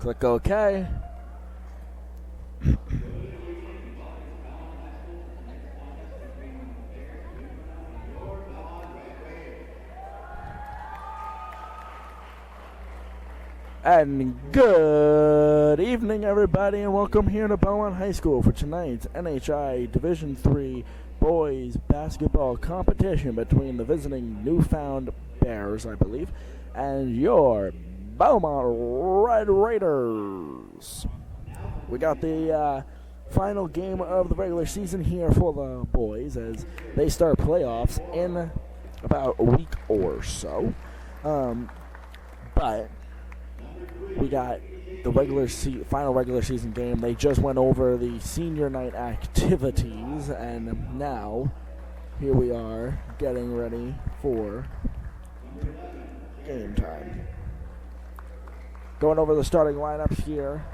Click OK. And good evening, everybody, and welcome here to Belmont High School for tonight's NHI Division III boys basketball competition between the visiting Newfound Bears, I believe, and your Belmont Red Raiders. We got the final game of the regular season here for the boys as they start playoffs in about a week or so. But we got the final regular season game. They just went over the senior night activities, and now here we are getting ready for game time. Going over the starting lineups here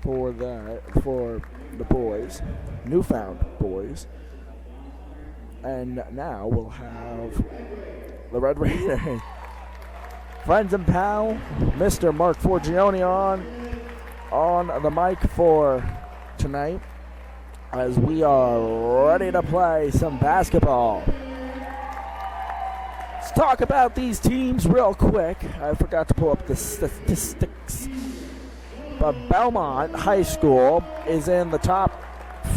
for the boys, Newfound boys. And now we'll have the Red Raiders. Friends and pal, Mr. Mark Forgione on the mic for tonight as we are ready to play some basketball. Let's talk about these teams real quick. I forgot to pull up the statistics. But Belmont High School is in the top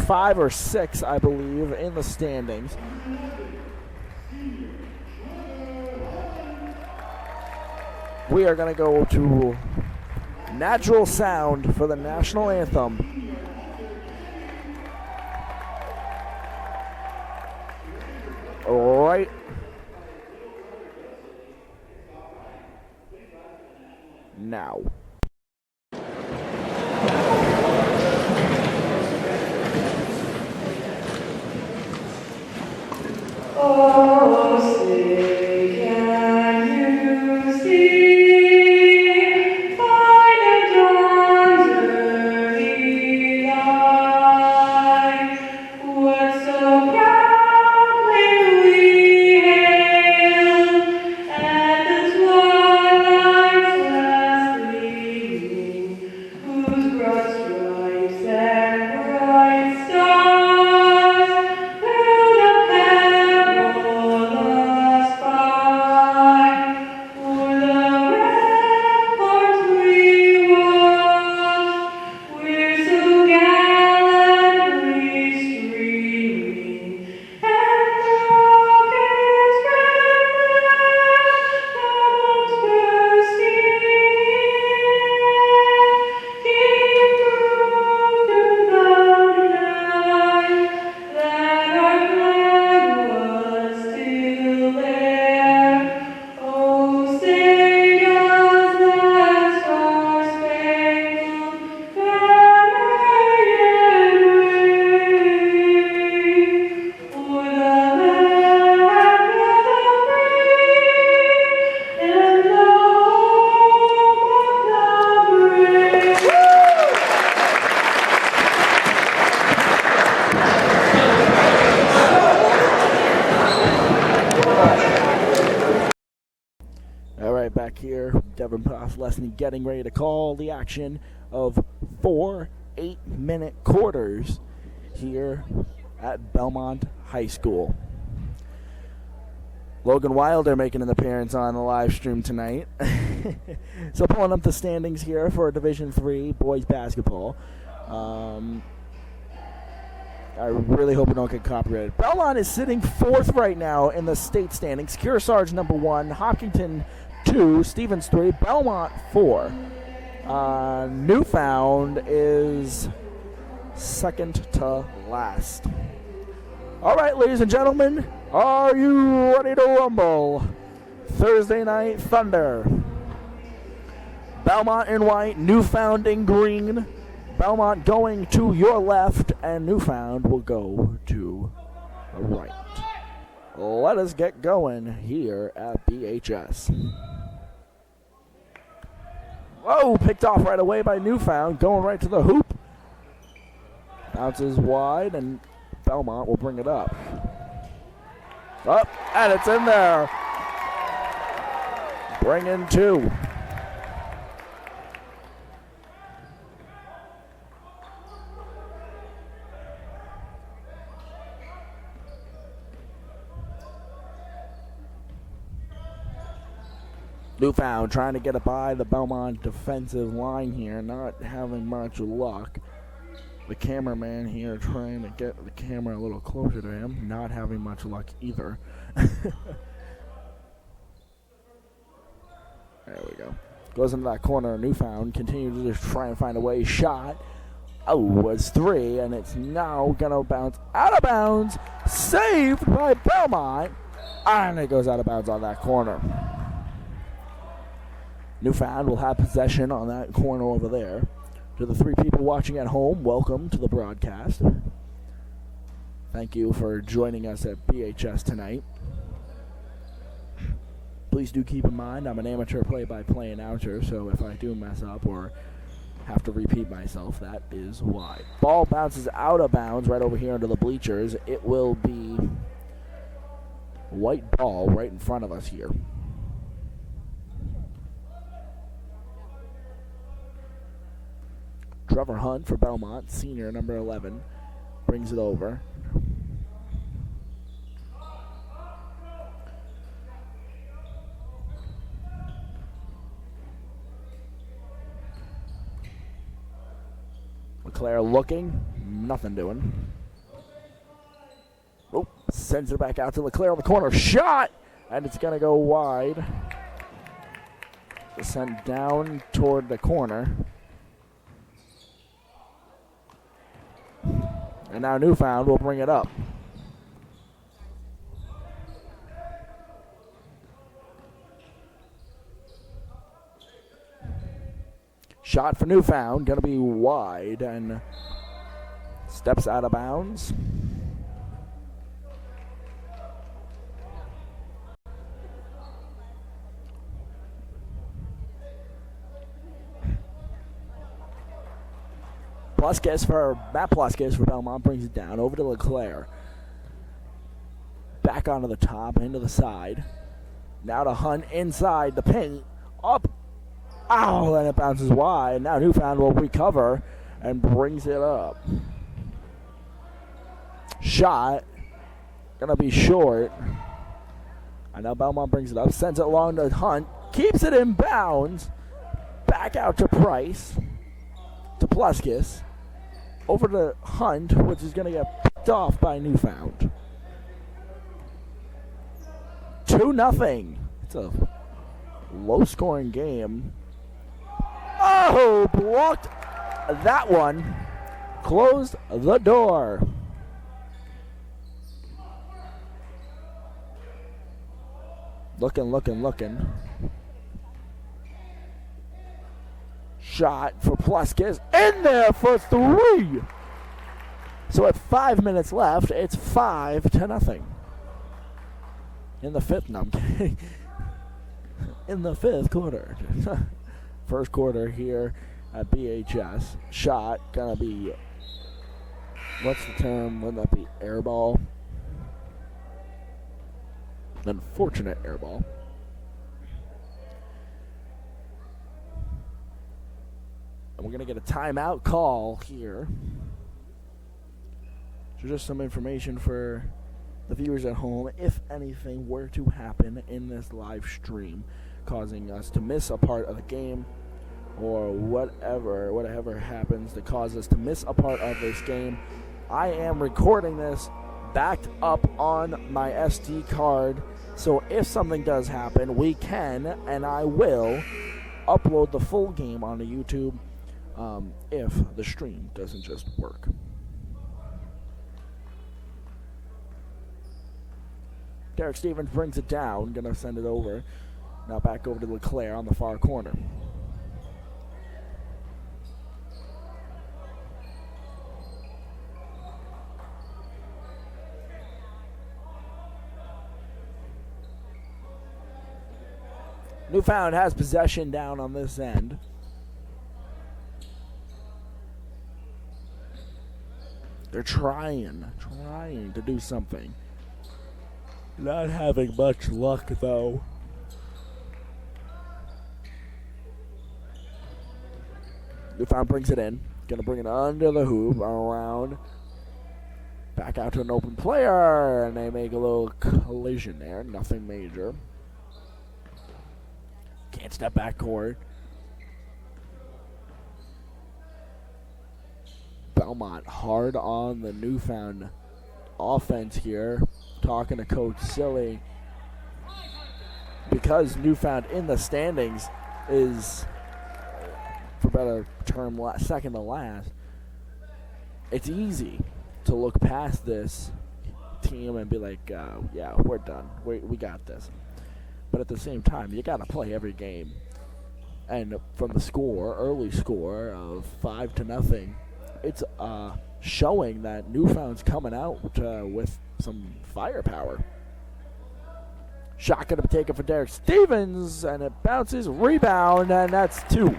5 or 6, I believe, in the standings. We are going to go to natural sound for the national anthem. Right now. Oh, say, can you see? Lesson getting ready to call the action of 4 8-minute quarters here at Belmont High School. Logan Wilder making an appearance on the live stream tonight. So pulling up the standings here for Division III boys basketball. I really hope we don't get copyrighted. Belmont is sitting 4th right now in the state standings. Kearsarge number 1, Hopkinton 2, Stevens 3, Belmont 4. Newfound is second to last. All right, ladies and gentlemen, are you ready to rumble? Thursday Night Thunder. Belmont in white, Newfound in green. Belmont going to your left, and Newfound will go to the right. Let us get going here at BHS. Whoa, picked off right away by Newfound, going right to the hoop. Bounces wide, and Belmont will bring it up. Up, and it's in there. bring in 2. Newfound trying to get it by the Belmont defensive line here, not having much luck. The cameraman here trying to get the camera a little closer to him, not having much luck either. There we go. Goes into that corner. Newfound continues to just try and find a way. Shot. Oh, it's 3, and it's now going to bounce out of bounds. Saved by Belmont. And it goes out of bounds on that corner. Newfound will have possession on that corner over there. To the 3 people watching at home, welcome to the broadcast. Thank you for joining us at BHS tonight. Please do keep in mind I'm an amateur play-by-play announcer, so if I do mess up or have to repeat myself, that is why. Ball bounces out of bounds right over here under the bleachers. It will be white ball right in front of us here. Trevor Hunt for Belmont, senior, number 11, brings it over. LeClaire looking, nothing doing. Oh, sends it back out to LeClaire on the corner. Shot! And it's going to go wide. Sent down toward the corner. And now Newfound will bring it up. Shot for Newfound, going to be wide and steps out of bounds. Matt Pluskis for Belmont brings it down over to LeClaire. Back onto the top, into the side. Now to Hunt inside the paint. Up. Ow, and it bounces wide. Now Newfound will recover and brings it up. Shot. Gonna be short. And now Belmont brings it up. Sends it along to Hunt. Keeps it in bounds. Back out to Price. To Pluskis. Over to Hunt, which is going to get picked off by Newfound. 2-0. It's a low-scoring game. Oh, blocked that one. Closed the door. Looking. Shot for Pluskis. In there for 3. So at 5 minutes left, it's 5-0. In the fifth, no, I'm kidding. In the 5th quarter. First quarter here at BHS. Shot gonna be, what's the term? Wouldn't that be airball? Unfortunate airball. And we're going to get a timeout call here. So just some information for the viewers at home. If anything were to happen in this live stream, causing us to miss a part of the game, or whatever happens to cause us to miss a part of this game, I am recording this backed up on my SD card. So if something does happen, we can, and I will, upload the full game onto YouTube. If the stream doesn't just work. Derek Stevens brings it down, gonna send it over. Now back over to LeClaire on the far corner. Newfound has possession down on this end. They're trying to do something. Not having much luck, though. Newfound brings it in. Going to bring it under the hoop, around. Back out to an open player, and they make a little collision there. Nothing major. Can't step back court. Belmont hard on the Newfound offense here. Talking to Coach Silly. Because Newfound in the standings is, for better term, second to last, it's easy to look past this team and be like, yeah, we're done. We got this. But at the same time, you got to play every game. And from the early score of 5-0, it's showing that Newfound's coming out with some firepower. Shot going to be taken for Derek Stevens, and it bounces, rebound, and that's 2.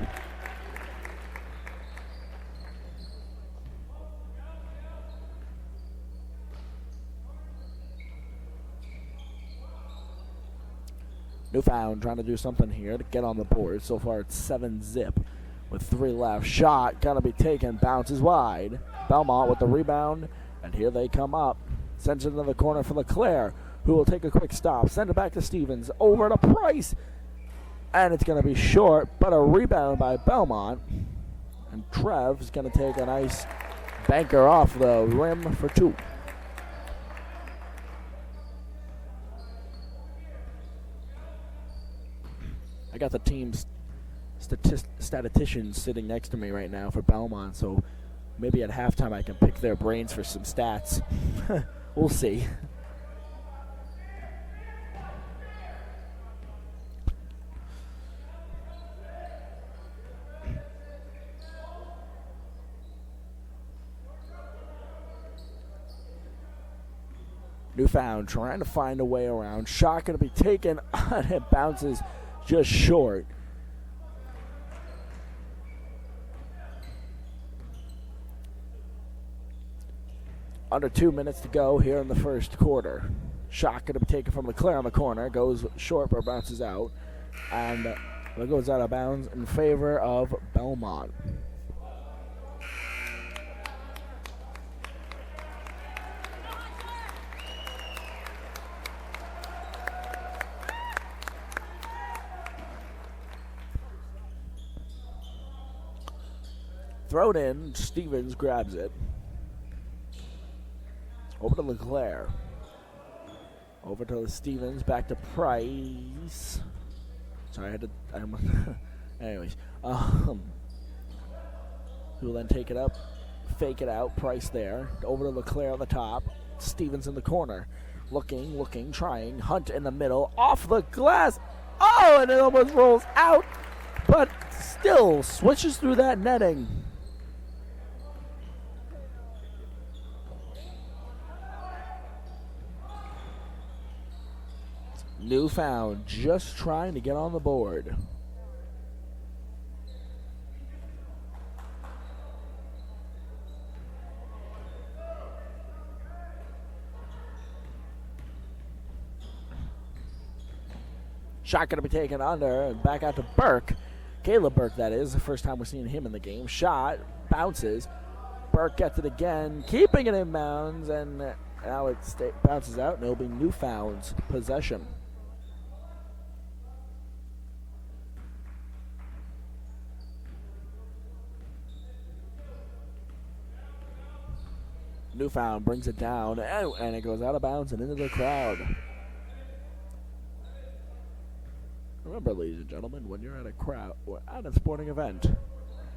Newfound trying to do something here to get on the board. So far it's 7-zip with 3 left. Shot going to be taken, bounces wide. Belmont with the rebound, and here they come up. Sends it into the corner for LeClaire, who will take a quick stop. Send it back to Stevens, over to Price, and it's going to be short, but a rebound by Belmont. And Trev's going to take a nice banker off the rim for 2. I got the team's statisticians sitting next to me right now for Belmont, so maybe at halftime I can pick their brains for some stats. We'll see. Newfound trying to find a way around. Shot going to be taken, and it bounces just short. Under 2 minutes to go here in the first quarter. Shot going to be taken from LeClaire on the corner. Goes short but bounces out. And it goes out of bounds in favor of Belmont. Throw it in. Stevens grabs it. Over to LeClaire. Over to Stevens. Back to Price. Sorry, I had to. Anyways. Who will then take it up. Fake it out. Price there. Over to LeClaire on the top. Stevens in the corner. Looking, trying. Hunt in the middle. Off the glass. Oh, and it almost rolls out. But still switches through that netting. Newfound just trying to get on the board. Shot going to be taken under and back out to Burke. Caleb Burke, that is. The first time we're seeing him in the game. Shot, bounces. Burke gets it again, keeping it in bounds, and now it bounces out, and it'll be Newfound's possession. Newfound brings it down, and it goes out of bounds and into the crowd. Remember, ladies and gentlemen, when you're at a crowd or at a sporting event,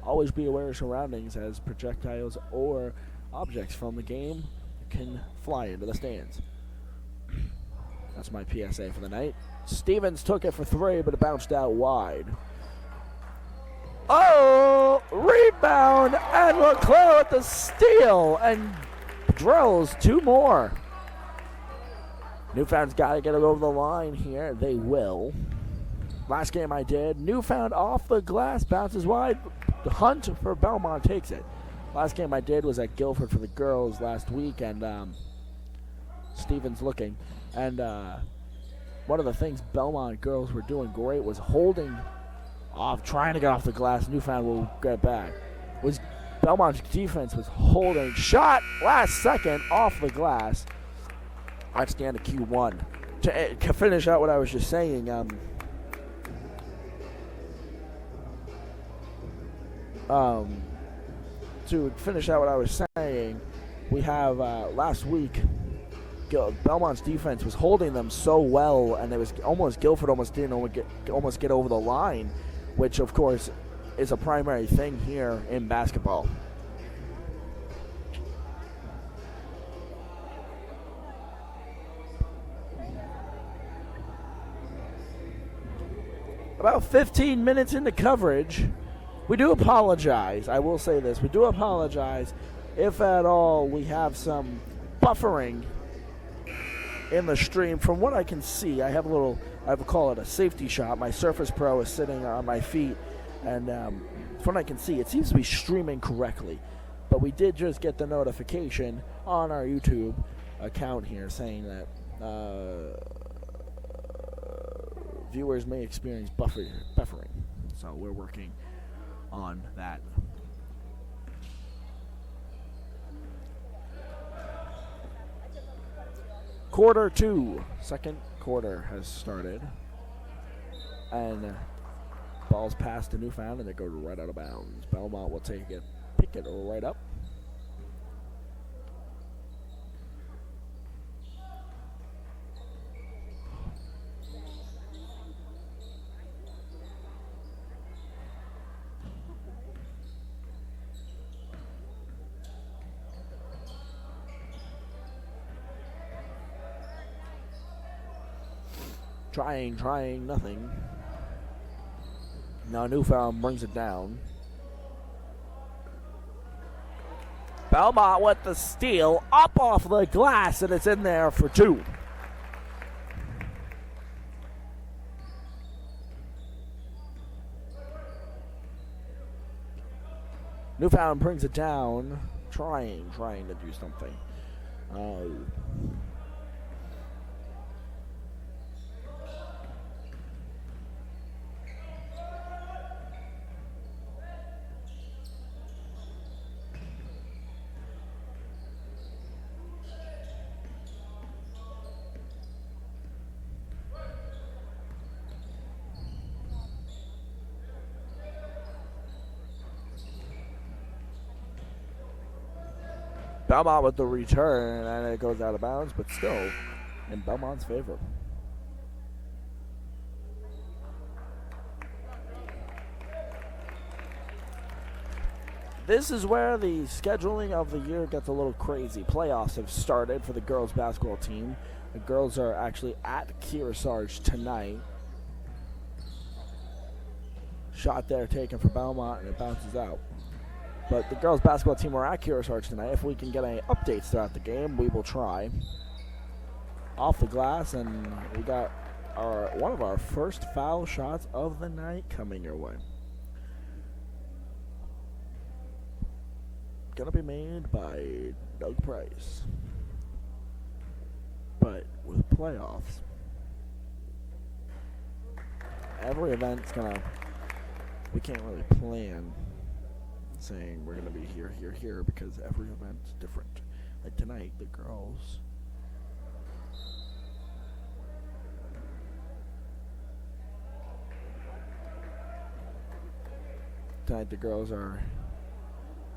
always be aware of surroundings, as projectiles or objects from the game can fly into the stands. That's my PSA for the night. Stevens took it for 3, but it bounced out wide. Oh, rebound, and LeClaire with the steal, and drills 2 more. Newfound's got to get it over the line here. They will. Last game I did, Newfound off the glass, bounces wide. The Hunt for Belmont takes it. Last game I did was at Guilford for the girls last week, and Stevens looking. And one of the things Belmont girls were doing great was holding off, trying to get off the glass. Newfound will get back. was Belmont's defense was holding. Shot last second off the glass. That's the end of Q1. To finish out what I was just saying, we have last week, Belmont's defense was holding them so well, and it was Guilford almost didn't get over the line, which of course is a primary thing here in basketball. About 15 minutes into coverage. We do apologize. I will say this. We do apologize if at all we have some buffering in the stream. From what I can see, I would call it a safety shot. My Surface Pro is sitting on my feet, and from what I can see, it seems to be streaming correctly. But we did just get the notification on our YouTube account here saying that viewers may experience buffering. So we're working on that. Quarter 2, second quarter has started, and ball's passed to Newfound, and it goes right out of bounds. Belmont will pick it right up. Trying, nothing. Now Newfound brings it down. Belmont with the steal, up off the glass, and it's in there for 2. Newfound brings it down, trying to do something. Belmont with the return, and it goes out of bounds, but still in Belmont's favor. This is where the scheduling of the year gets a little crazy. Playoffs have started for the girls basketball team. The girls are actually at Kearsarge tonight. Shot there taken for Belmont, and it bounces out. But the girls basketball team are at Kearsarge tonight. If we can get any updates throughout the game, we will try. Off the glass, and we got one of our first foul shots of the night coming your way. Gonna be made by Doug Price. But with playoffs, every event's we can't really plan saying we're going to be here, because every event's different. Like tonight, the girls are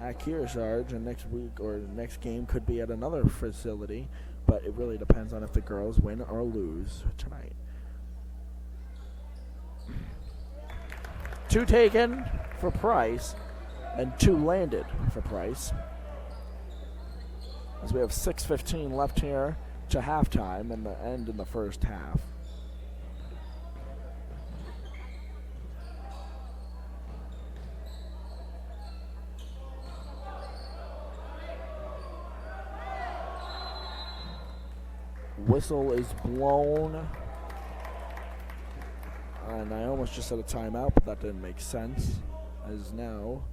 at Kearsarge, and next week or next game could be at another facility, but it really depends on if the girls win or lose tonight. 2 taken for Price, and 2 landed for Price. As we have 6:15 left here to halftime and the end in the first half. Whistle is blown. And I almost just said a timeout, but that didn't make sense. As now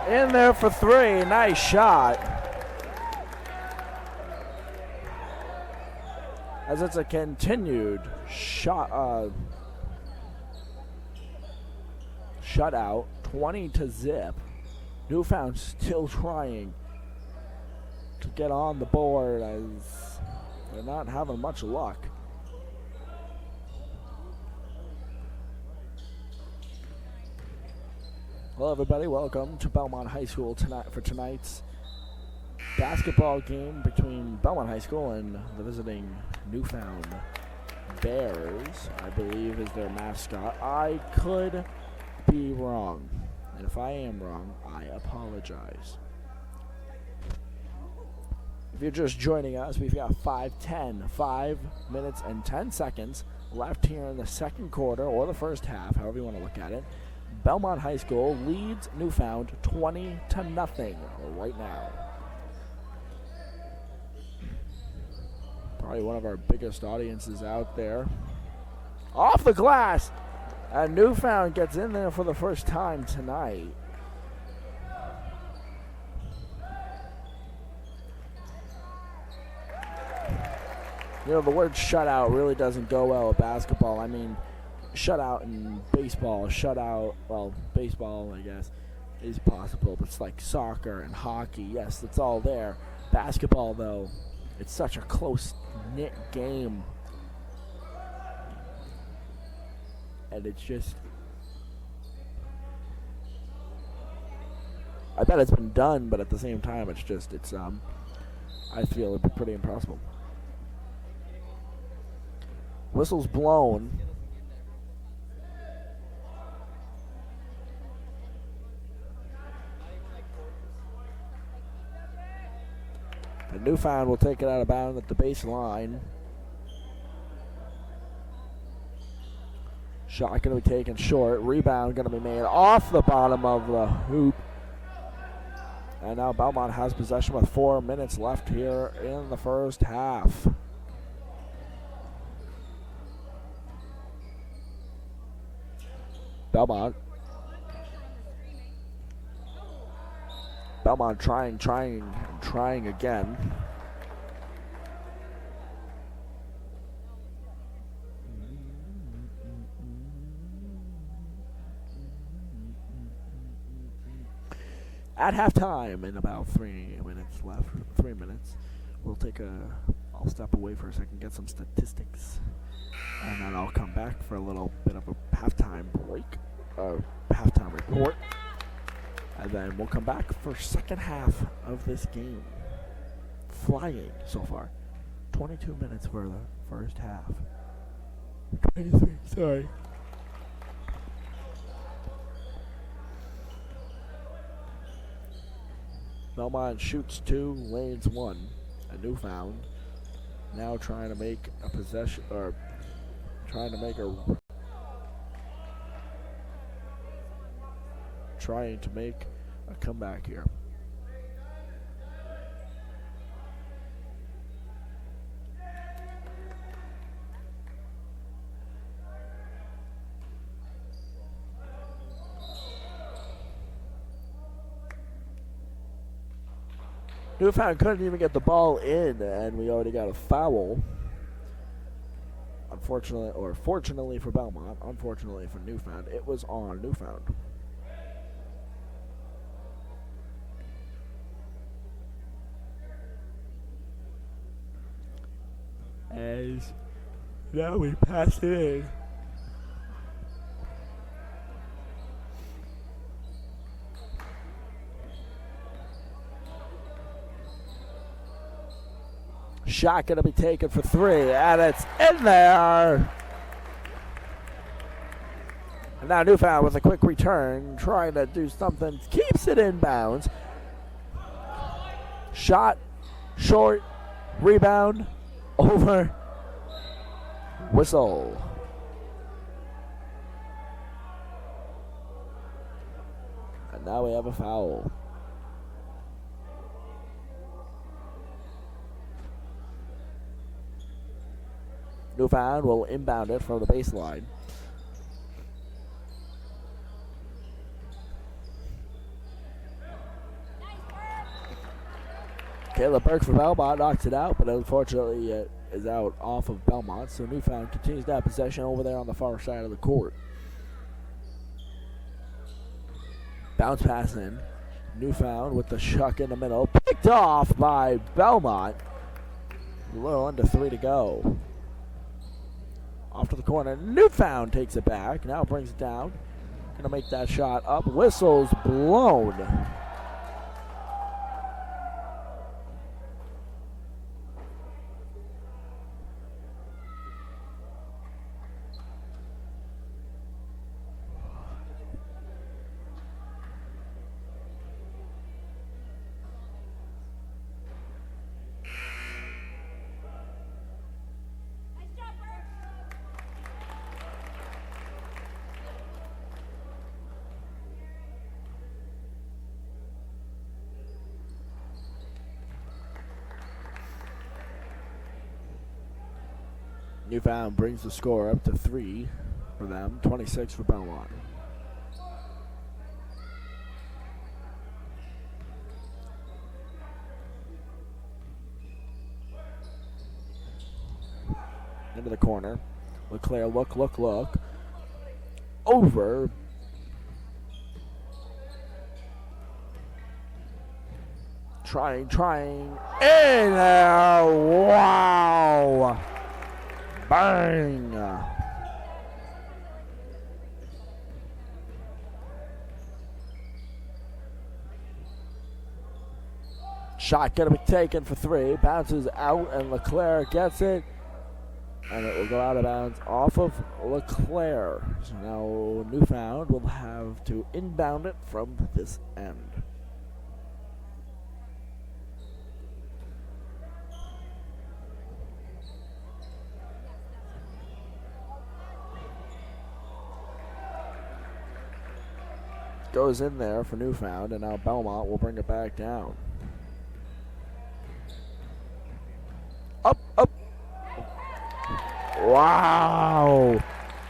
In there for three. Nice shot. As it's a continued shutout, 20-0. Newfound still trying to get on the board as they're not having much luck. Hello everybody, welcome to Belmont High School tonight for tonight's basketball game between Belmont High School and the visiting Newfound Bears, I believe is their mascot. I could be wrong, and if I am wrong, I apologize. If you're just joining us, we've got 5 minutes and 10 seconds left here in the second quarter, or the first half, however you want to look at it. Belmont High School leads Newfound 20-0 right now. Probably one of our biggest audiences out there. Off the glass! And Newfound gets in there for the first time tonight. You know, the word shutout really doesn't go well with basketball. I mean, shutout in baseball, shutout, well, baseball, I guess, is possible. But it's like soccer and hockey. Yes, it's all there. Basketball, though, it's such a close-knit game. And it's just, I bet it's been done, but at the same time, it's just, I feel it'd be pretty impossible. Whistle's blown. And Newfound will take it out of bounds at the baseline. Shot going to be taken short. Rebound going to be made off the bottom of the hoop. And now Belmont has possession with 4 minutes left here in the first half. Belmont trying again. At halftime, in about 3 minutes left, 3 minutes, I'll step away for a second, get some statistics, and then I'll come back for a little bit of a halftime break, halftime report, and then we'll come back for second half of this game. Flying so far. 22 minutes for the first half. 23, sorry. Belmont shoots 2, lanes 1. A Newfound now trying to make a possession, or trying to make a comeback here. Newfound couldn't even get the ball in, and we already got a foul. Unfortunately, or fortunately for Belmont, unfortunately for Newfound, it was on Newfound. As now we pass it in. Shot going to be taken for 3, and it's in there. And now Newfound with a quick return, trying to do something, keeps it in bounds. Shot, short, rebound, over, whistle. And now we have a foul. Newfound will inbound it from the baseline. Caleb Burke for Belmont knocks it out, but unfortunately it is out off of Belmont, so Newfound continues to have possession over there on the far side of the court. Bounce pass in. Newfound with the shuck in the middle. Picked off by Belmont. A little under 3 to go. Off to the corner. Newfound takes it back. Now brings it down. Gonna make that shot up. Whistle's blown. Newfound brings the score up to 3 for them, 26 for Belmont. Into the corner. LeClaire, look. Over. Trying. In there. Wow. Bang! Shot gonna be taken for 3. Bounces out, and LeClaire gets it, and it will go out of bounds off of LeClaire. So now Newfound will have to inbound it from this end. Goes in there for Newfound, and now Belmont will bring it back down. Up. Wow.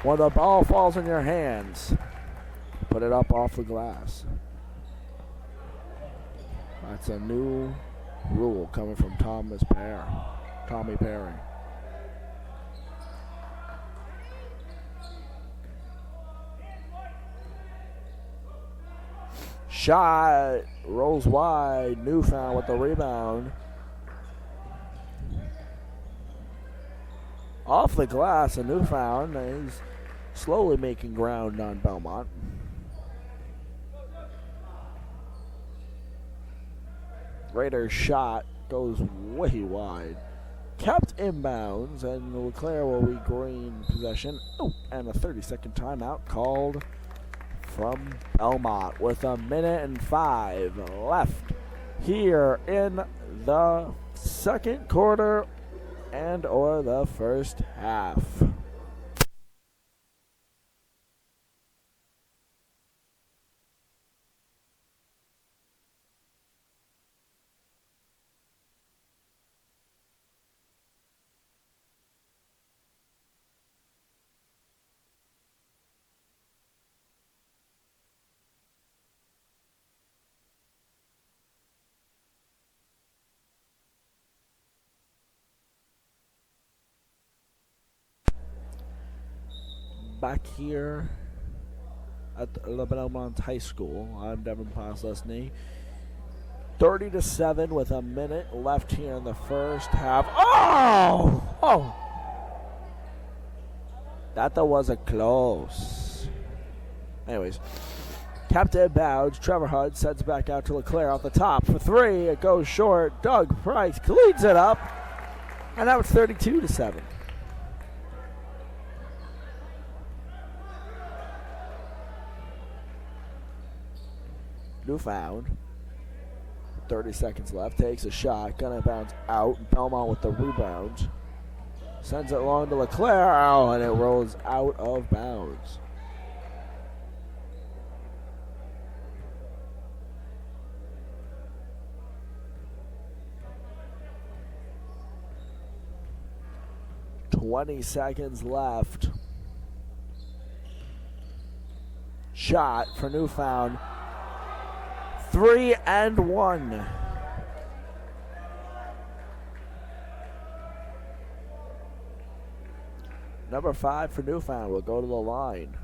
When the ball falls in your hands, put it up off the glass. That's a new rule coming from Tommy Perry. Shot rolls wide. Newfound with the rebound. Off the glass, and Newfound is slowly making ground on Belmont. Raiders' shot goes way wide. Kept inbounds, and LeClaire will regain possession. Oh, and a 30-second timeout called from Belmont with 1:05 left here in the second quarter and or the first half. Back here at Belmont High School, I'm Devin Poslesny. 30-7 with 1 minute left here in the first half. Oh! That was a close. Anyways, Captain Bouds, Trevor Hudd sends back out to LeClaire off the top for 3. It goes short. Doug Price cleans it up, and now it's 32-7. Newfound, 30 seconds left, takes a shot, gonna bounce out. Belmont with the rebound. Sends it long to LeClaire, and it rolls out of bounds. $20 seconds left. Shot for Newfound. 3 and 1. Number 5 for Newfound will go to the line.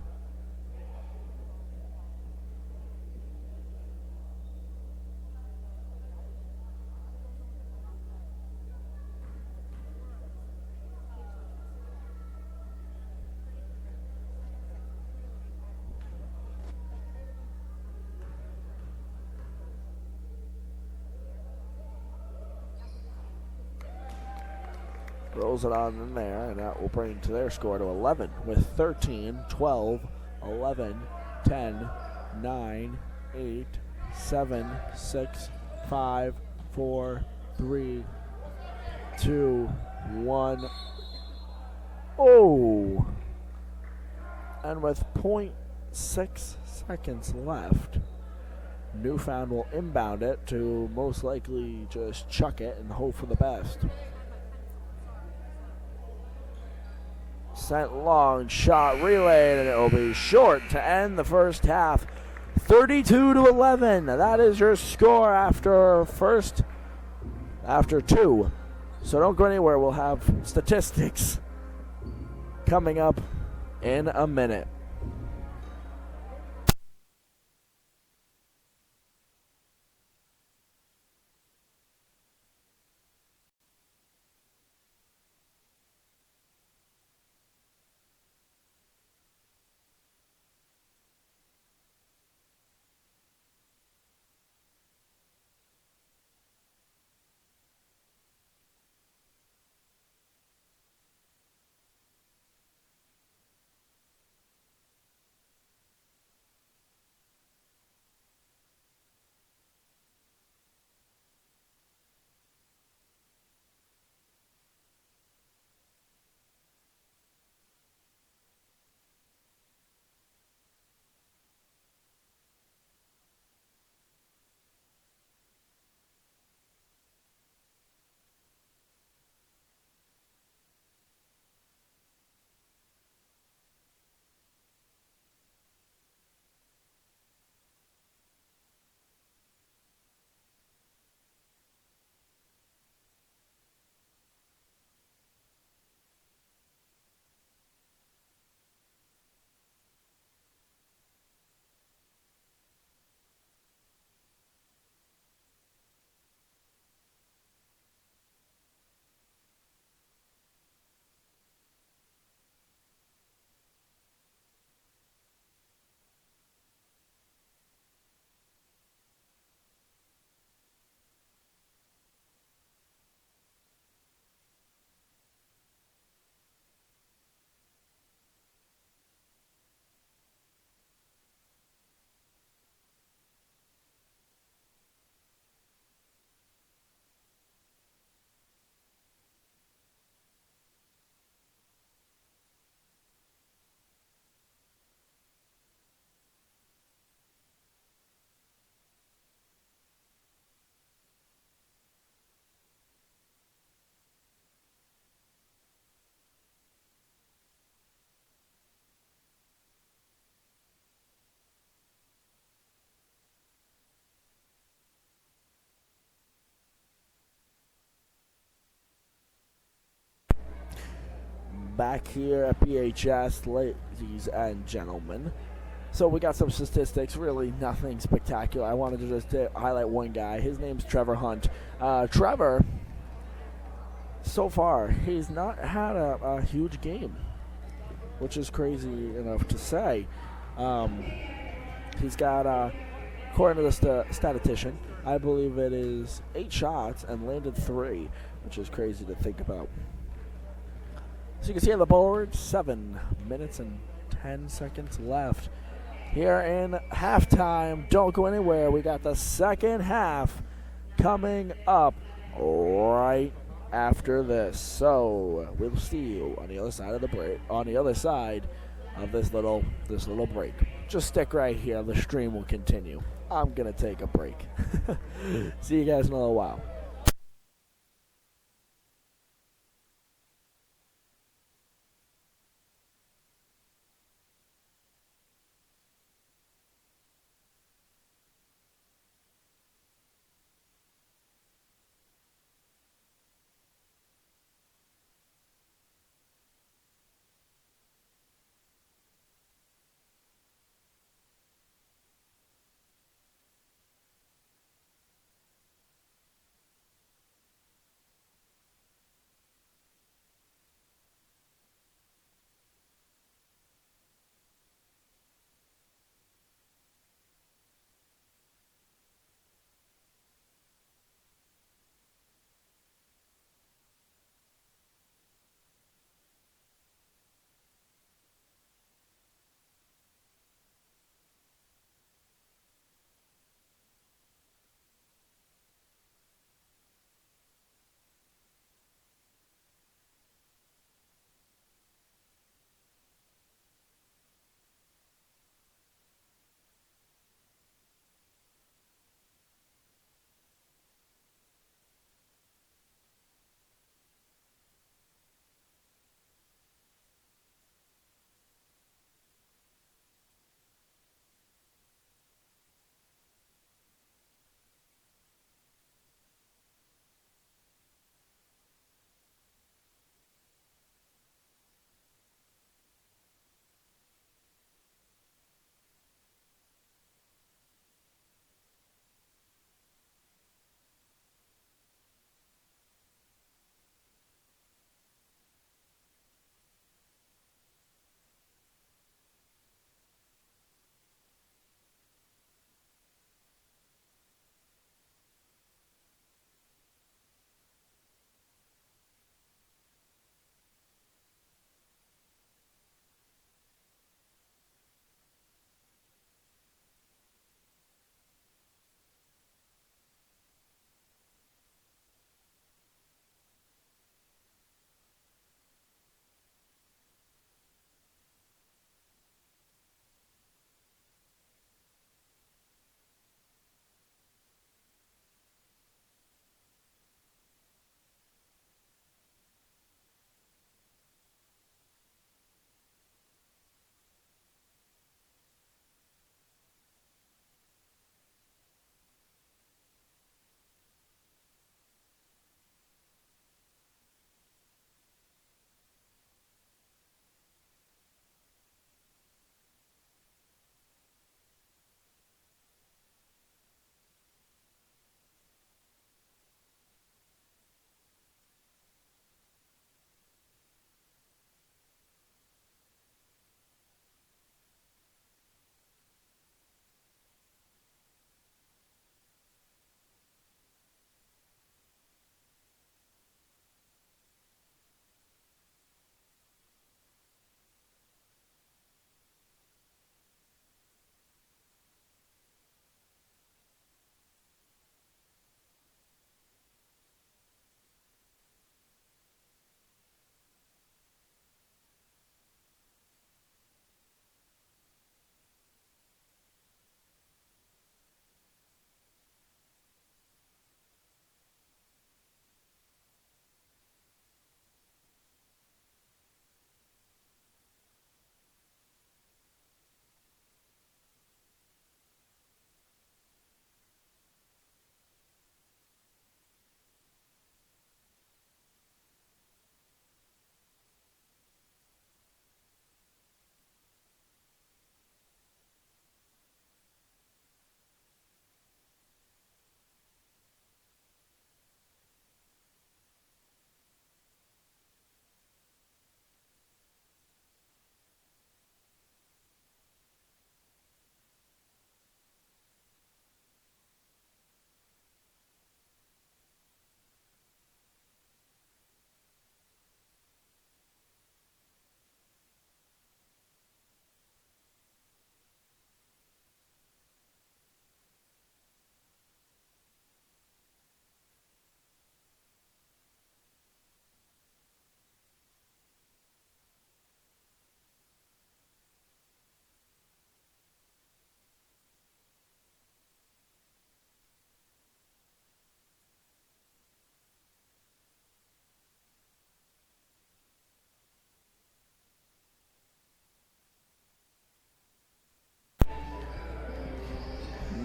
Rolls it on in there, and that will bring to their score to 11 with 13, 12, 11, 10, 9, 8, 7, 6, 5, 4, 3, 2, 1. Oh! And with .6 seconds left, Newfound will inbound it to most likely just chuck it and hope for the best. Sent long, shot relayed, and it will be short to end the first half. 32-11. That is your score after 2. So don't go anywhere. We'll have statistics coming up in a minute. Back here at BHS, ladies and gentlemen. So we got some statistics, really nothing spectacular. I wanted to just highlight one guy. His name's Trevor Hunt. Trevor, so far, he's not had a huge game, which is crazy enough to say. He's got, according to the statistician, I believe it is 8 shots and landed 3, which is crazy to think about. So you can see on the board, 7 minutes and 10 seconds left. Here in halftime, don't go anywhere. We got the second half coming up right after this. So we'll see you on the other side of the break. On the other side of this little break. Just stick right here. The stream will continue. I'm gonna take a break. See you guys in a little while.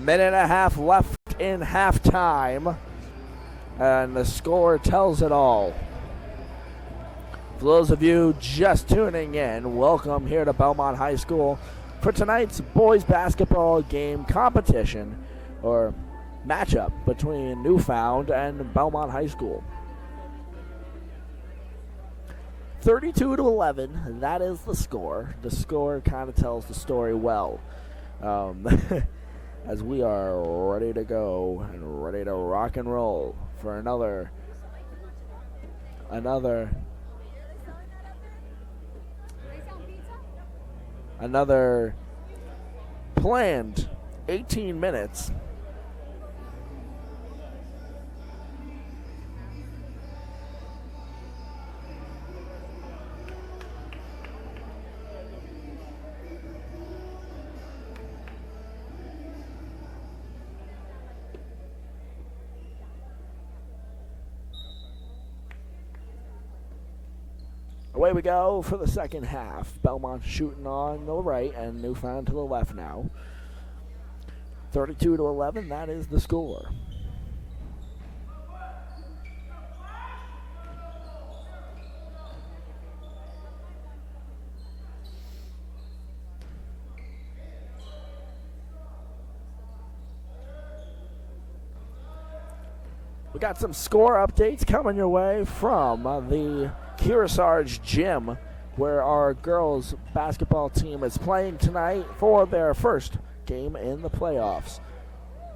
minute and a half left in halftime, and the score tells it all. For those of you just tuning in, welcome here to Belmont High School for tonight's boys basketball game competition, or matchup between Newfound and Belmont High School. 32-11, that is the score. The score kind of tells the story well. As we are ready to go and ready to rock and roll for another planned 18 minutes. Away we go for the second half. Belmont shooting on the right and Newfound to the left now. 32-11, that is the score. We got some score updates coming your way from the Kearsarge Gym, where our girls basketball team is playing tonight for their first game in the playoffs.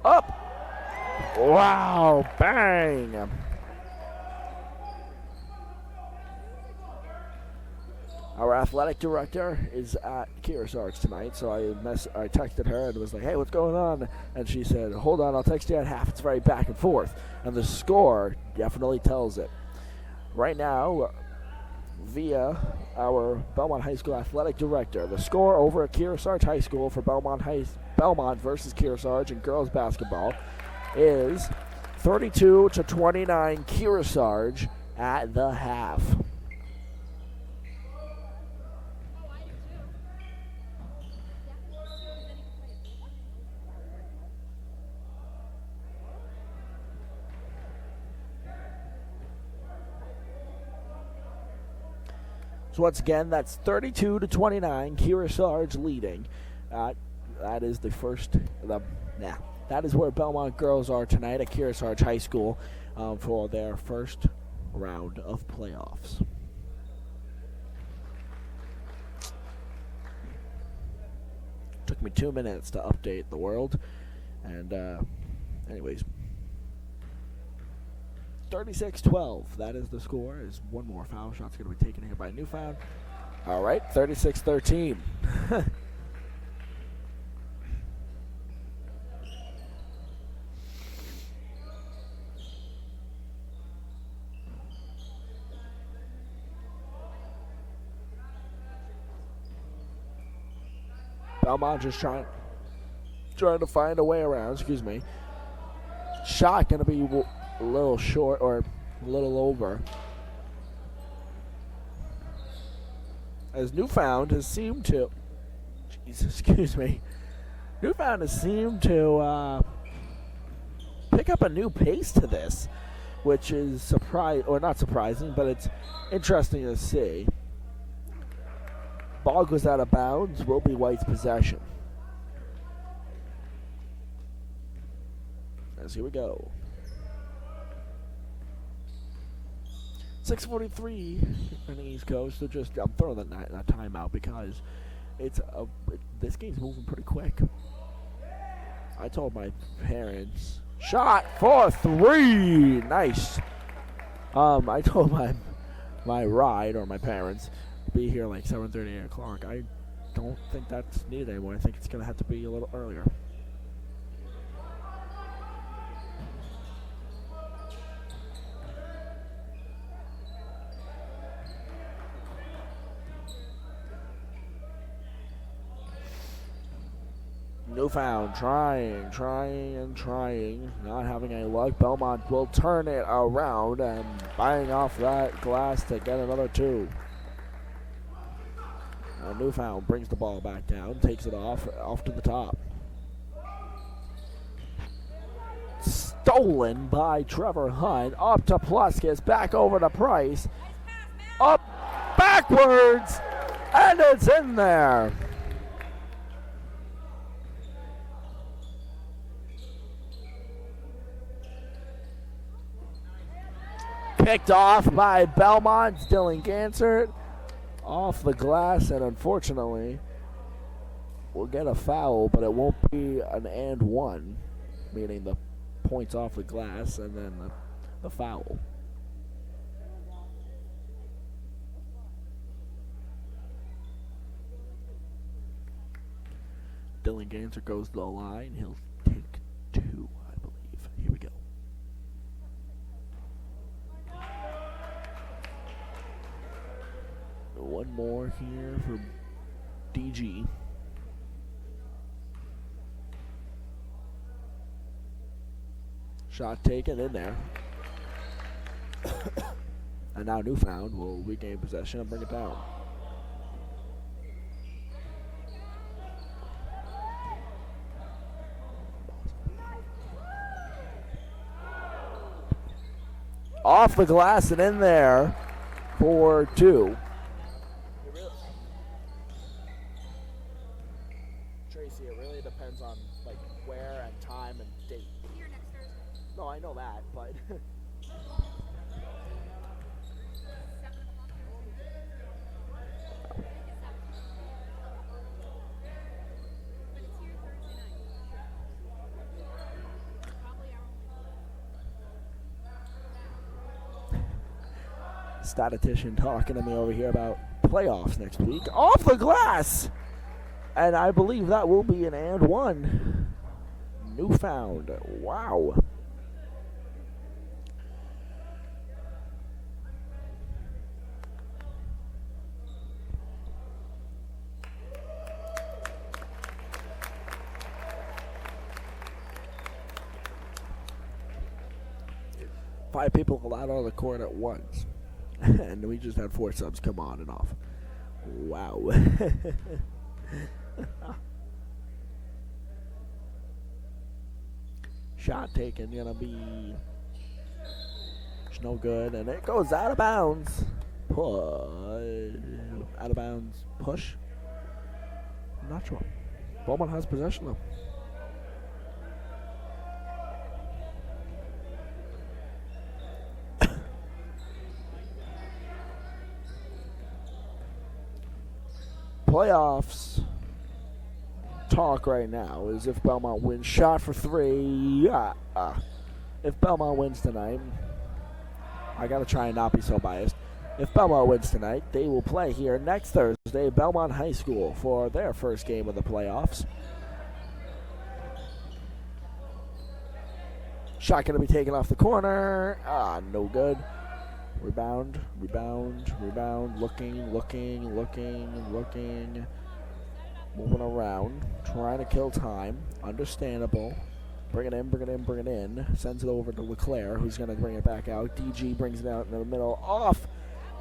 Up! Wow! Bang! Our athletic director is at Kearsarge tonight, so I texted her and was like, hey, what's going on? And she said, hold on, I'll text you at half. It's very back and forth. And the score definitely tells it. Right now, via our Belmont High School athletic director, the score over at Kearsarge High School for Belmont versus Kearsarge in girls basketball is 32-29 Kearsarge at the half. So once again, that's 32-29, Kearsarge leading. That is the first. That is where Belmont girls are tonight at Kearsarge High School for their first round of playoffs. Took me 2 minutes to update the world, and anyways. 36-12, that is the score. Is one more foul shot's going to be taken here by Newfound. All right, 36-13. Belmont just trying to find a way around. Excuse me. Shot going to be a little short or a little over, as Newfound has seemed to Newfound has seemed to pick up a new pace to this, which is not surprising, but it's interesting to see. Ball goes out of bounds, will be White's possession. As here we go. 6:43 on the East Coast, so I'm throwing that timeout because this game's moving pretty quick. I told my parents, shot for three, nice. I told my ride, or my parents, to be here like 7:30, 8 o'clock. I don't think that's needed anymore. I think it's gonna have to be a little earlier. Newfound trying, not having any luck. Belmont will turn it around and buying off that glass to get another two. Newfound brings the ball back down, takes it off to the top. stolen by Trevor Hunt. Up to Pluskis, back over to Price. Up, backwards, and it's in there. Picked off by Belmont's Dylan Gansert. Off the glass, and unfortunately, we'll get a foul, but it won't be an and one, meaning the points off the glass and then the foul. Dylan Gansert goes to the line. He'll take 2, I believe. Here we go. One more here for DG. Shot taken in there. And now Newfound will regain possession and bring it down. Off the glass and in there for 2. Tracy, it really depends on like where and time and date. Here next Thursday. No, I know that, but statistician talking to me over here about playoffs next week. Off the glass! And I believe that will be an and one. Newfound. Wow. Five people allowed on the court at once. And we just had 4 subs come on and off. Wow. Shot taken, gonna be it's no good, and it goes out of bounds. Out of bounds push. I'm not sure. Beaumont has possession though. Playoffs talk right now is if Belmont wins. Shot for 3. If Belmont wins tonight, I gotta try and not be so biased. If Belmont wins tonight, they will play here next Thursday, Belmont High School, for their first game of the playoffs. Shot gonna be taken off the corner. No good. Rebound. Looking. Moving around. Trying to kill time. Understandable. Bring it in. Sends it over to LeClaire, who's going to bring it back out. DG brings it out in the middle. Off.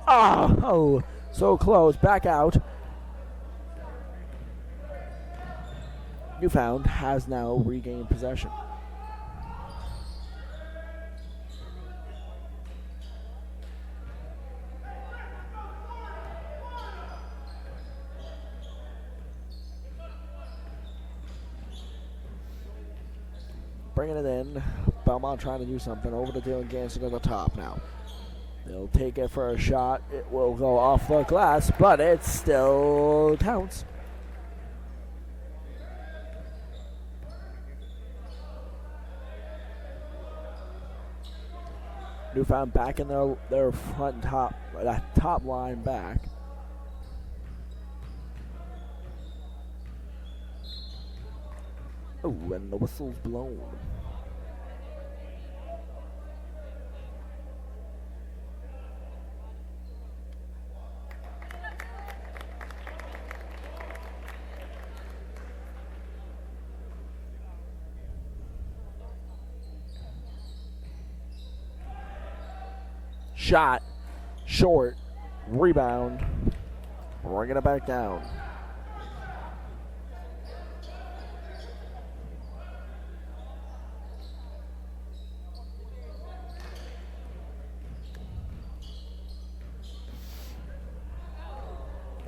Oh, so close. Back out. Newfound has now regained possession. Bringing it in. Belmont trying to do something. Over to Dylan Ganson at the top now. They'll take it for a shot. It will go off the glass, but it still counts. Newfound back in their front top line back. Oh, and the whistle's blown. Shot, short, rebound, bringing it back down.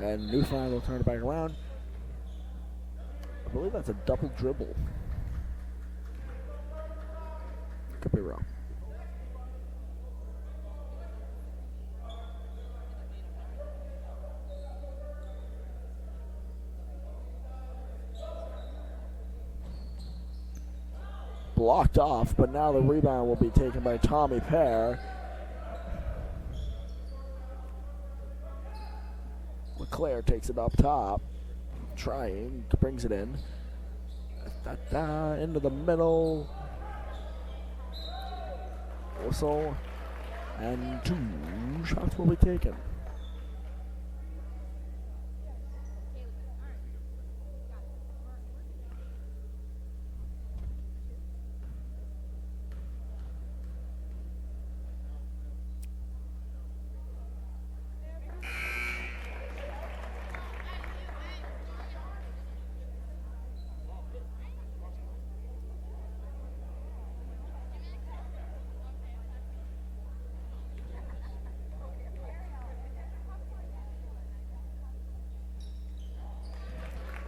And Newfound will turn it back around. I believe that's a double dribble. Could be wrong. Blocked off, but now the rebound will be taken by Tommy Pear. LeClaire takes it up top, trying, brings it in. Into the middle. Whistle. And 2 shots will be taken.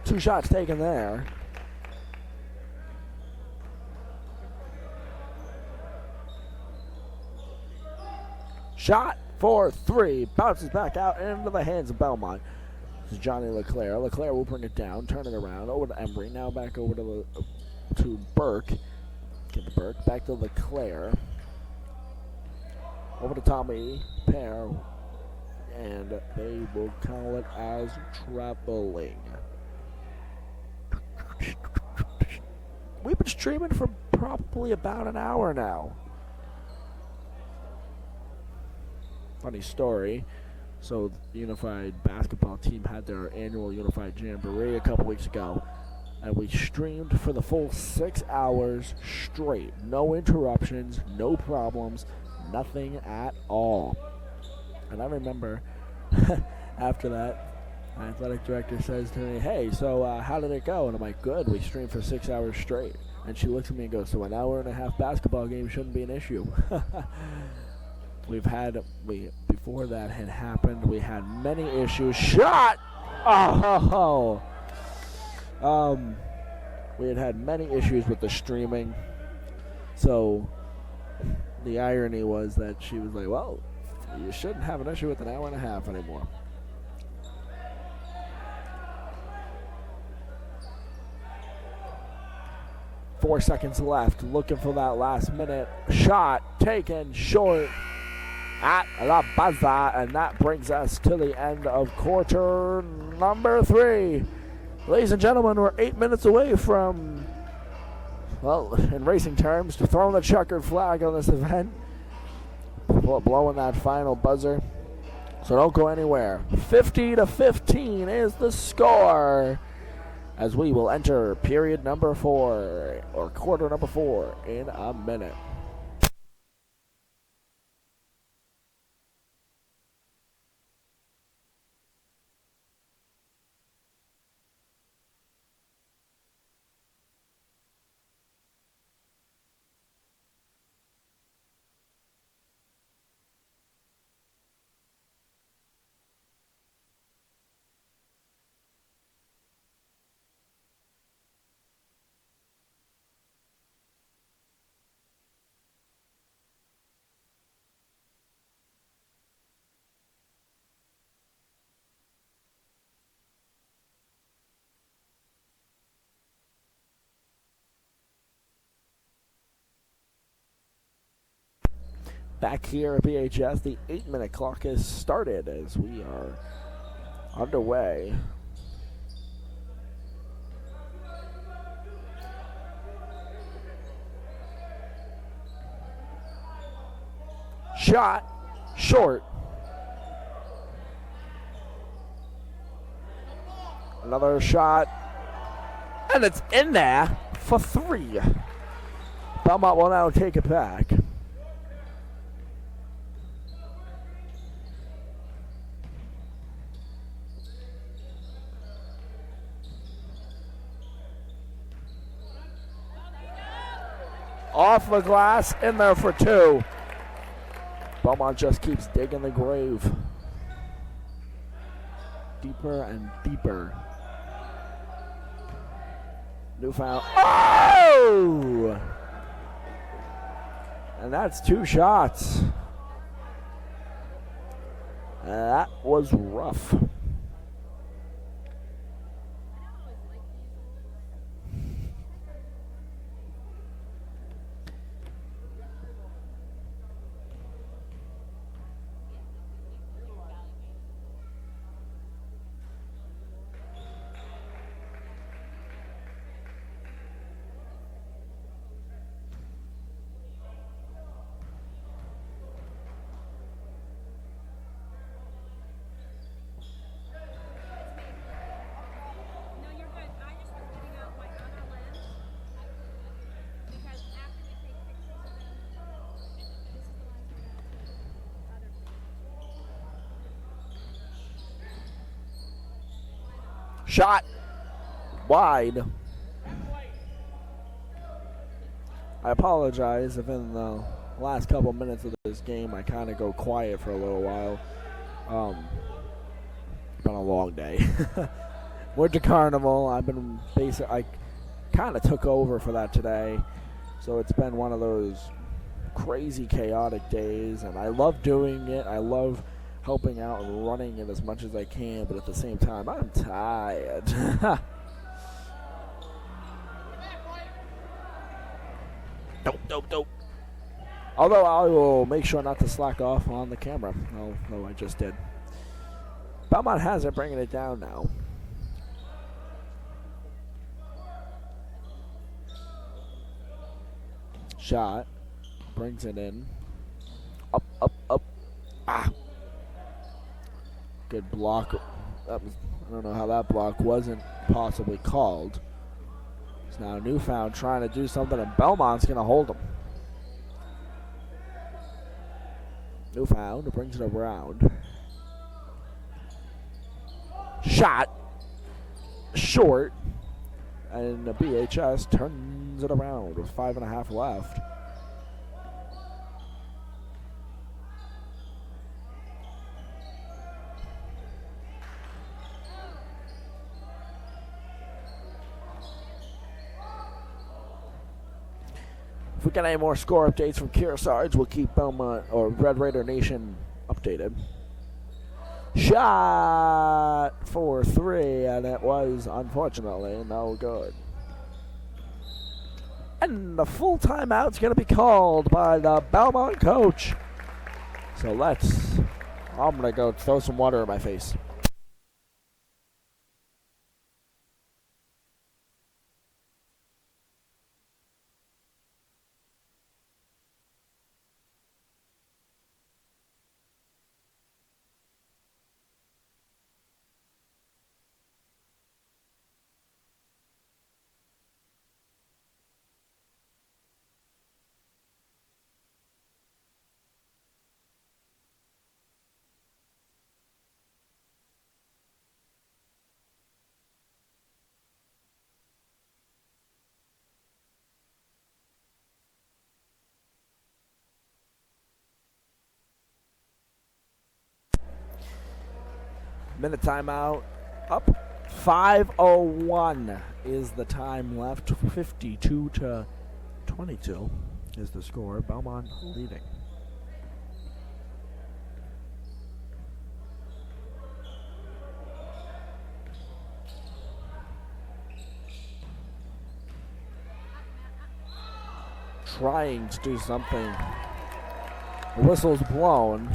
Two shots taken there. Shot for 3. Bounces back out into the hands of Belmont. This is Johnny LeClaire. LeClaire will bring it down, turn it around, over to Embry. Now back over to Burke. Get to Burke. Back to LeClaire. Over to Tommy Pear. And they will call it as traveling. We've been streaming for probably about an hour now. Funny story. So the Unified basketball team had their annual Unified Jamboree a couple weeks ago. And we streamed for the full 6 hours straight. No interruptions, no problems, nothing at all. And I remember after that, my athletic director says to me, hey, so how did it go? And I'm like, good, we streamed for 6 hours straight. And she looks at me and goes, so an hour and a half basketball game shouldn't be an issue. Before that had happened, we had many issues. Shot! Oh! We had many issues with the streaming. So the irony was that she was like, well, you shouldn't have an issue with an hour and a half anymore. Four seconds left, looking for that last minute. Shot taken short at La Baza, and that brings us to the end of quarter number 3. Ladies and gentlemen, we're 8 minutes away from, well, in racing terms, to throwing the checkered flag on this event. Blowing that final buzzer. So don't go anywhere. 50-15 is the score, as we will enter period number 4, or quarter number 4, in a minute. Back here at BHS, the 8-minute clock has started as we are underway. Shot, short. Another shot, and it's in there for 3. Belmont will now take it back. Off the glass, in there for 2. Belmont just keeps digging the grave. Deep deeper and deeper. Newfound. Oh! And that's 2 shots. That was rough. Shot wide. I apologize if in the last couple minutes of this game I kind of go quiet for a little while. It's been a long day. Winter Carnival. I kind of took over for that today, so it's been one of those crazy chaotic days, and I love doing it. I love helping out and running it as much as I can, but at the same time, I'm tired. Dope. Although I will make sure not to slack off on the camera. No, I just did. Belmont has it, bringing it down now. Shot. Brings it in. Up. Ah. Good block. I don't know how that block wasn't possibly called. It's now Newfound trying to do something, and Belmont's going to hold him. Newfound brings it around. Shot. Short. And the BHS turns it around with 5.5 left. If we get any more score updates from Kearsarge, we'll keep Belmont or Red Raider Nation updated. Shot for 3, and it was unfortunately no good. And the full timeout's going to be called by the Belmont coach. So I'm going to go throw some water in my face. Minute timeout. Up 5:01 is the time left. 52-22 is the score. Belmont leading. Trying to do something. The whistle's blown.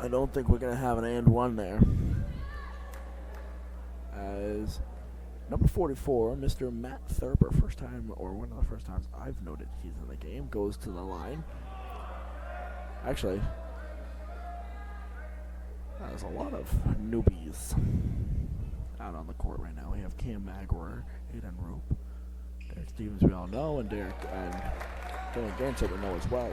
I don't think we're going to have an and one there. As number 44, Mr. Matt Thurber, first time, or one of the first times I've noted he's in the game, goes to the line. Actually, there's a lot of newbies out on the court right now. We have Cam Magor, Aiden Roop, Derek Stevens we all know, and Dylan Gansett we know as well.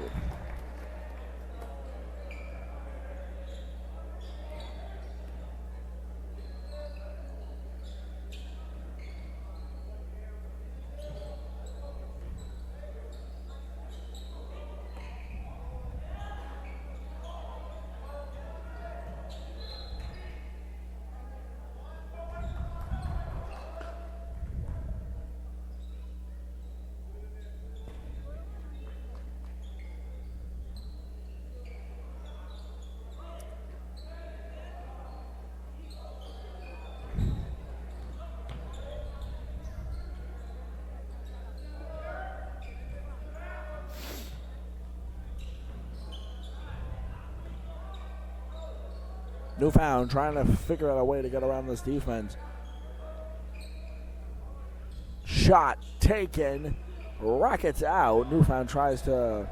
Newfound trying to figure out a way to get around this defense. Shot taken. Rockets out. Newfound tries to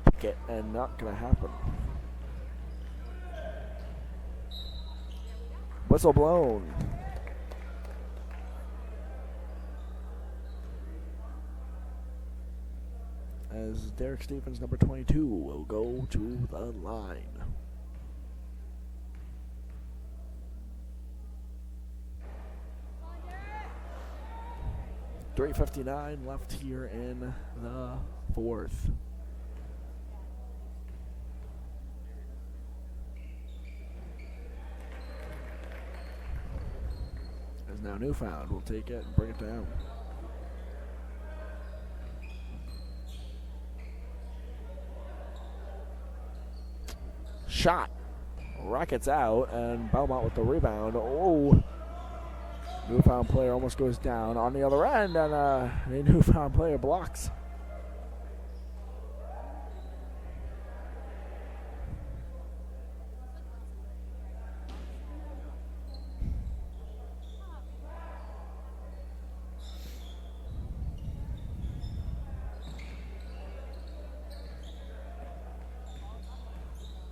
pick it and not going to happen. Whistle blown. As Derek Stevens, number 22, will go to the line. .359 left here in the fourth. As now Newfound will take it and bring it down. Shot. Rockets out, and Belmont with the rebound. Oh. Newfound player almost goes down on the other end, and the Newfound player blocks.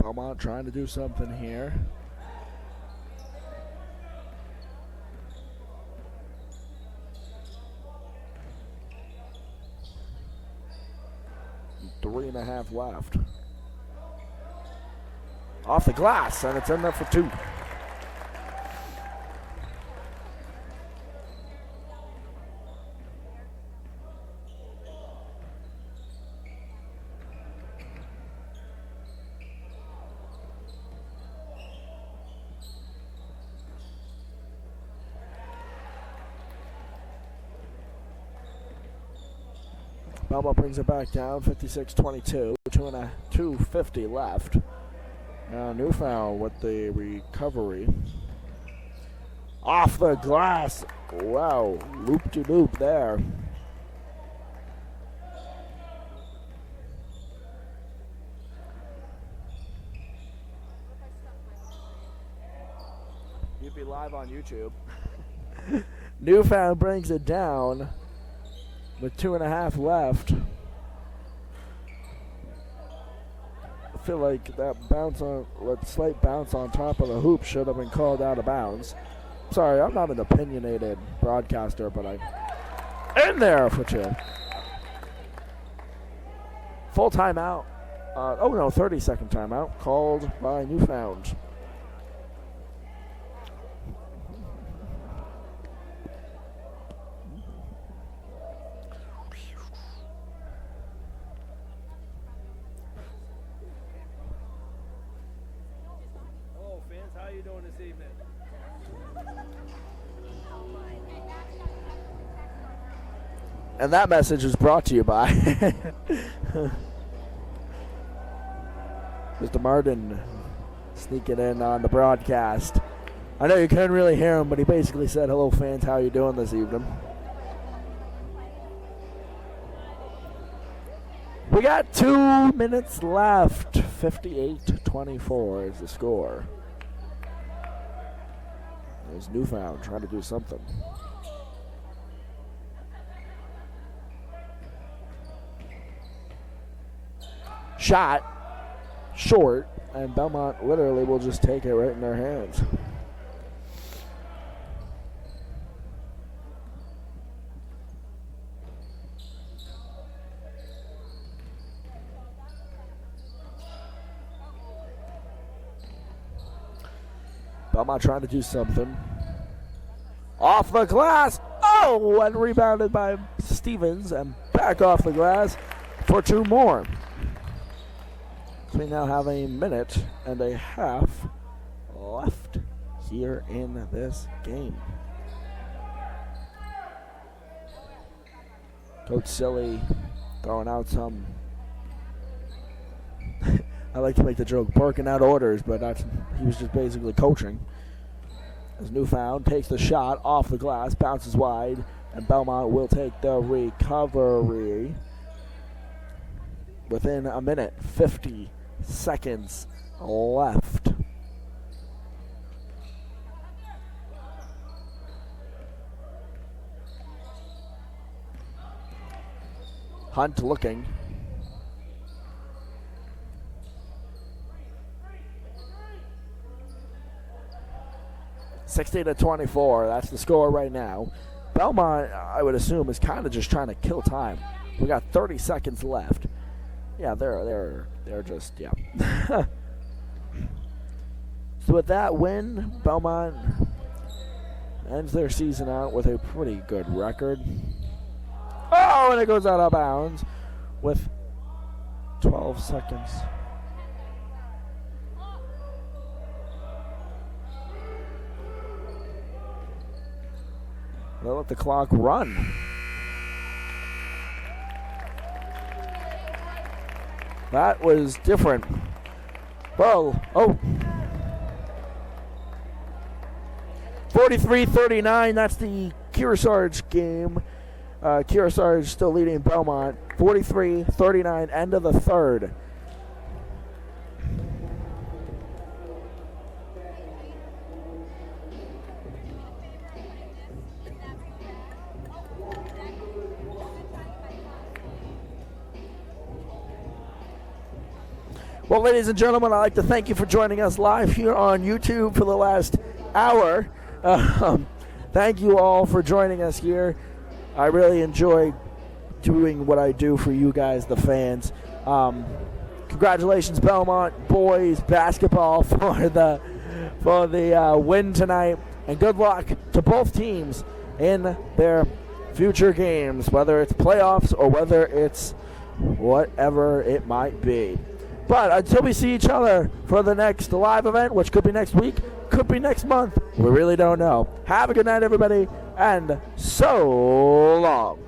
Belmont trying to do something here. Three and a half left. Off the glass, and it's in there for two. Belmont brings it back down, 56-22, 2:50 left. Now Newfound with the recovery. Off the glass. Wow, loop-de-loop there. You'd be live on YouTube. Newfound brings it down with 2.5 left. I feel like that slight bounce on top of the hoop should have been called out of bounds. Sorry, I'm not an opinionated broadcaster, but I'm in there for two. Full timeout. 30-second timeout called by Newfound. And that message is brought to you by Mr. Martin sneaking in on the broadcast. I know you couldn't really hear him, but he basically said, "Hello fans, how you doing this evening?" We got 2 minutes left. 58-24 is the score. There's Newfound trying to do something. Shot short, and Belmont literally will just take it right in their hands. Belmont trying to do something. Off the glass. Oh, and rebounded by Stevens, and back off the glass for two more. We now have a minute and a half left here in this game. Coach Silly throwing out some, I like to make the joke, barking out orders, but he was just basically coaching. As Newfound takes the shot off the glass, bounces wide, and Belmont will take the recovery. Within a minute, 50 seconds left. Hunt looking. (16-24). That's the score right now. Belmont, I would assume, is kind of just trying to kill time. We got 30 seconds left. Yeah, they're just, yeah. So with that win, Belmont ends their season out with a pretty good record. Oh, and it goes out of bounds with 12 seconds. They'll let the clock run. That was different. Well, 43-39, that's the Kearsarge game. Kearsarge still leading Belmont. 43-39, end of the third. Well, ladies and gentlemen, I'd like to thank you for joining us live here on YouTube for the last hour. Thank you all for joining us here. I really enjoy doing what I do for you guys, the fans. Congratulations, Belmont boys basketball for the win tonight, and good luck to both teams in their future games, whether it's playoffs or whether it's whatever it might be. But until we see each other for the next live event, which could be next week, could be next month, we really don't know. Have a good night, everybody, and so long.